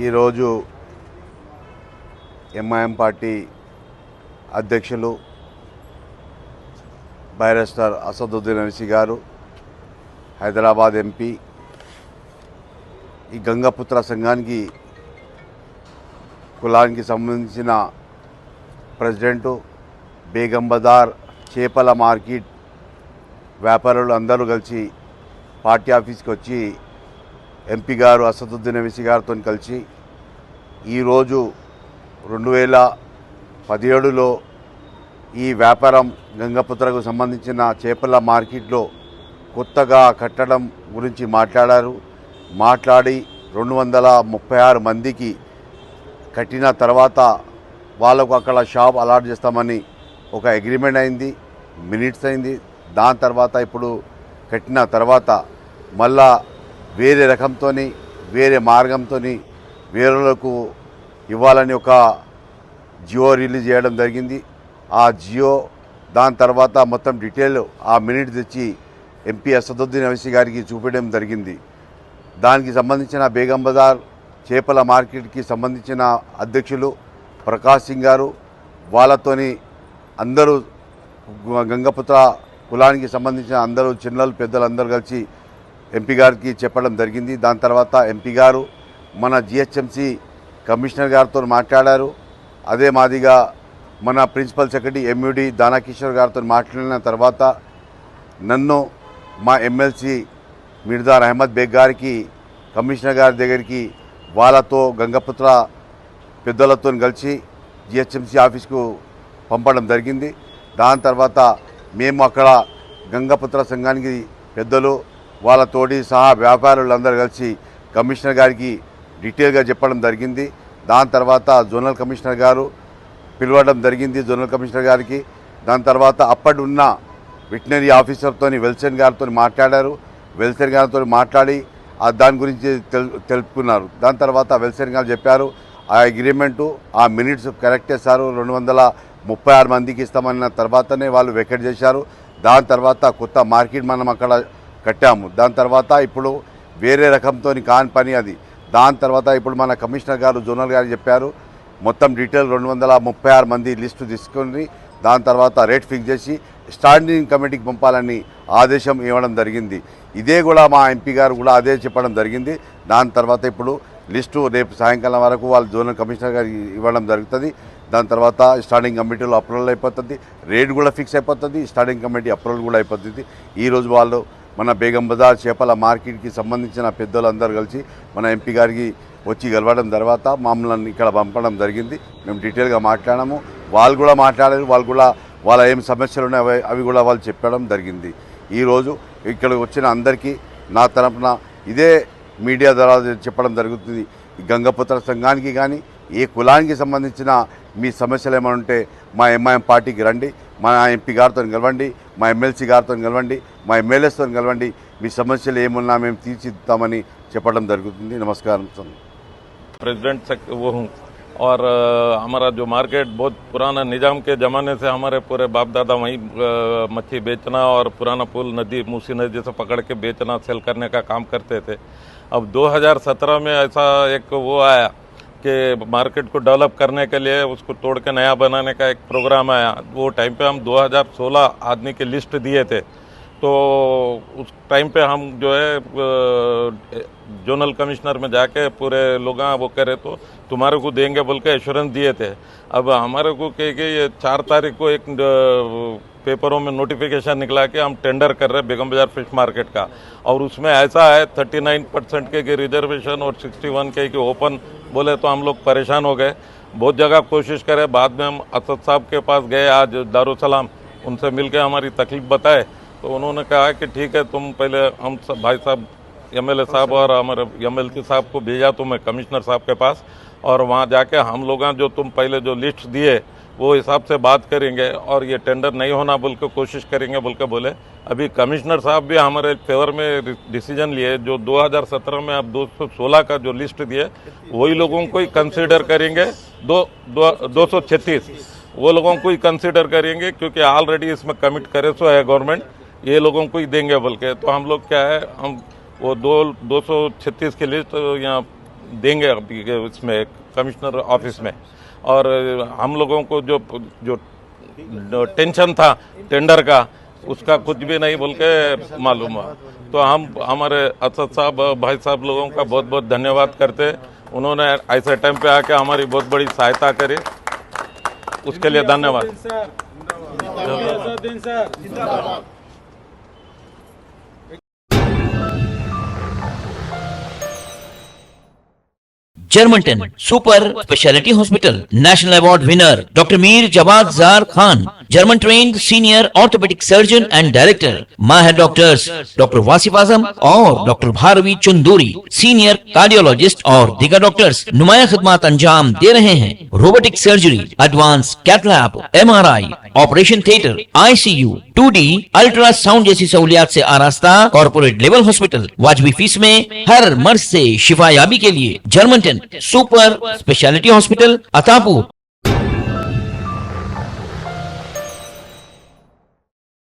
ఈరోజు MIM party అధ్యక్షులు బైరిస్టర్ అసదుద్దీన్ ఓవైసీ గారు, హైదరాబాద్ ఎంపీ, ఈ గంగపుత్ర సంఘానికి కులానికి సంబంధించిన ప్రెసిడెంటు, బేగం బజార్ చేపల మార్కెట్ వ్యాపారులు అందరూ కలిసి పార్టీ ఆఫీస్కి వచ్చి ఎంపీ గారు అసదుద్దీన్ ఓవైసీ గారితో కలిసి ఈరోజు 2017లో ఈ వ్యాపారం గంగపుత్రకు సంబంధించిన చేపల మార్కెట్లో కొత్తగా కట్టడం గురించి మాట్లాడి 236 మందికి కట్టిన తర్వాత వాళ్ళకు అక్కడ షాప్ అలాట్ చేస్తామని ఒక అగ్రిమెంట్ అయింది, మినిట్స్ అయింది. దాని తర్వాత ఇప్పుడు కట్టిన తర్వాత మళ్ళా వేరే రకంతో వేరే మార్గంతో వేరేలకు ఇవ్వాలని ఒక జియో రిలీజ్ చేయడం జరిగింది. ఆ జియో దాని తర్వాత మొత్తం డీటెయిల్ ఆ మినిట్ తెచ్చి ఎంపీ అసదుద్దీన్ ఓవైసీ గారికి చూపించడం జరిగింది. దానికి సంబంధించిన బేగం బజార్ చేపల మార్కెట్కి సంబంధించిన అధ్యక్షులు ప్రకాష్ సింగ్ గారు, వాళ్ళతోని అందరూ గంగపుత్ర కులానికి సంబంధించిన అందరూ చిన్నలు పెద్దలు అందరూ కలిసి ఎంపీ గారికి చెప్పడం జరిగింది. దాని తర్వాత ఎంపీ గారు మన జిహెచ్ఎంసీ కమిషనర్ గారితో మాట్లాడారు. అదే మాదిగా మన ప్రిన్సిపల్ సెక్రటరీ ఎంయూడి దానాకిషోర్ గారితో మాట్లాడిన తర్వాత నన్ను మా ఎమ్మెల్సీ మిర్దార్ అహ్మద్ బేగ్ గారికి, కమిషనర్ గారి దగ్గరికి వాళ్ళతో గంగపుత్ర పెద్దలతో కలిసి జిహెచ్ఎంసీ ఆఫీస్కు పంపడం జరిగింది. దాని తర్వాత మేము అక్కడ గంగపుత్ర సంఘానికి పెద్దలు వాళ్ళతోటి సహా వ్యాపారులందరూ కలిసి కమిషనర్ గారికి డీటెయిల్గా చెప్పడం జరిగింది. దాని తర్వాత జోనల్ కమిషనర్ గారు పిలవడం జరిగింది జోనల్ కమిషనర్ గారికి. దాని తర్వాత అప్పటి ఉన్న వెటనరీ ఆఫీసర్తో వెల్సన్ గారితో మాట్లాడారు. వెల్సన్ గారితో మాట్లాడి దాని గురించి తెలుపుకున్నారు. దాని తర్వాత వెల్సన్ గారు చెప్పారు ఆ అగ్రిమెంటు ఆ మినిట్స్ కరెక్టే సార్, 236 మందికి ఇస్తామన్న తర్వాతనే వాళ్ళు వెకెట్ చేశారు. దాని తర్వాత కొత్త మార్కెట్ మనం అక్కడ కట్టాము. దాని తర్వాత ఇప్పుడు వేరే రకంతో కాని పని అది. దాని తర్వాత ఇప్పుడు మన కమిషనర్ గారు జోనల్ గారు చెప్పారు మొత్తం డీటెయిల్ 236 మంది లిస్టు తీసుకొని దాని తర్వాత రేట్ ఫిక్స్ చేసి స్టాండింగ్ కమిటీకి పంపాలని ఆదేశం ఇవ్వడం జరిగింది. ఇదే కూడా మా ఎంపీ గారు కూడా అదే చెప్పడం జరిగింది. దాని తర్వాత ఇప్పుడు లిస్టు రేపు సాయంకాలం వరకు వాళ్ళు జోనల్ కమిషనర్ గారు ఇవ్వడం జరుగుతుంది. దాని తర్వాత స్టాండింగ్ కమిటీలో అప్రూవల్ అయిపోతుంది, రేట్ కూడా ఫిక్స్ అయిపోతుంది, స్టాండింగ్ కమిటీ అప్రూవల్ కూడా అయిపోతుంది. ఈరోజు వాళ్ళు మన బేగం బజార్ చేపల మార్కెట్కి సంబంధించిన పెద్దలందరూ కలిసి మన ఎంపీ గారికి వచ్చి గెలవడం తర్వాత మమ్మల్ని ఇక్కడ పంపడం జరిగింది. మేము డీటెయిల్గా మాట్లాడాము, వాళ్ళు కూడా మాట్లాడారు. వాళ్ళు కూడా వాళ్ళ ఏం సమస్యలు ఉన్నాయో అవి కూడా వాళ్ళు చెప్పడం జరిగింది. ఈరోజు ఇక్కడ వచ్చిన అందరికీ నా తరపున ఇదే మీడియా ద్వారా చెప్పడం జరుగుతుంది. ఈ గంగపుత్ర సంఘానికి కానీ ఏ కులానికి సంబంధించిన మీ సమస్యలు ఏమైనా ఉంటే మా ఎంఐఎం పార్టీకి రండి, మా ఎంపీ గారితో కలవండి, మా ఎమ్మెల్సీ గారితో కలవండి, మా ఎమ్మెల్యేస్తో కలవండి. మీ సమస్యలు ఏమున్నా మేము తీర్చిద్దామని చెప్పడం జరుగుతుంది. నమస్కారం. प्रेसिडेंट वो हूँ और हमारा जो मार्केट बहुत पुराना निजाम के ज़माने से हमारे पूरे बाप दादा वहीं मच्छी बेचना और पुराना पुल नदी मूसी नदी से पकड़ के बेचना सेल करने का काम करते थे। अब 2017 में ऐसा एक वो आया कि मार्केट को डेवलप करने के लिए उसको तोड़ के नया बनाने का एक प्रोग्राम आया। वो टाइम पे हम 2016 आदमी की लिस्ट दिए थे, तो उस टाइम पे हम जो है जोनल कमिश्नर में जाके पूरे लोग वो करे तो तुम्हारे को देंगे बोल के एश्योरेंस दिए थे। अब हमारे को कह के ये 4 तारीख को एक पेपरों में नोटिफिकेशन निकला कि हम टेंडर कर रहे हैं बेगम बाजार फिश मार्केट का, और उसमें ऐसा है 39% के रिजर्वेशन और 61 के ओपन बोले तो हम लोग परेशान हो गए। बहुत जगह कोशिश करे, बाद में हम असद साहब के पास गए आज दारुसलाम, उनसे मिल के हमारी तकलीफ बताए तो उन्होंने कहा कि ठीक है तुम पहले हम सब भाई साहब एमएलए साहब और हमारे एमएलसी साहब को भेजा तुम्हें कमिश्नर साहब के पास, और वहाँ जाके हम लोग जो तुम पहले जो लिस्ट दिए वो हिसाब से बात करेंगे और ये टेंडर नहीं होना बोल के कोशिश करेंगे बोल के बोले। अभी कमिश्नर साहब भी हमारे फेवर में डिसीजन लिए, जो 2017 में अब 216 का जो लिस्ट दिए वही लोगों को ही कंसिडर करेंगे। 236 वो लोगों को ही कंसिडर करेंगे क्योंकि ऑलरेडी इसमें कमिट करे सो है गवर्नमेंट, ये लोगों को ही देंगे बोल के। तो हम लोग क्या है, हम वो 236 की लिस्ट यहाँ देंगे अभी के उसमें कमिश्नर ऑफिस में। और हम लोगों को जो जो टेंशन था टेंडर का उसका कुछ भी नहीं बोल के मालूम हुआ। तो हम हमारे असद साहब भाई साहब लोगों का बहुत बहुत धन्यवाद करते। उन्होंने ऐसे टाइम पे आके हमारी बहुत बड़ी सहायता करी, उसके लिए धन्यवाद। Germanten super speciality hospital national award winner doctor Mir Jawad Zar Khan, German trained senior orthopaedic surgeon and director, माहिर डॉक्टर्स डॉक्टर वासिफ आजम और doctor Bharvi Chanduri, senior cardiologist और दीगर डॉक्टर्स नुमाया खिदमत अंजाम दे रहे हैं। Robotic surgery, advance cath lab, MRI, operation theatre, ICU, 2D ultrasound जैसी सहूलियात से आरास्ता कॉर्पोरेट लेवल हॉस्पिटल, वाजबी फीस में हर मर्ज से शिफायाबी के लिए Germanton super speciality hospital, Attapur.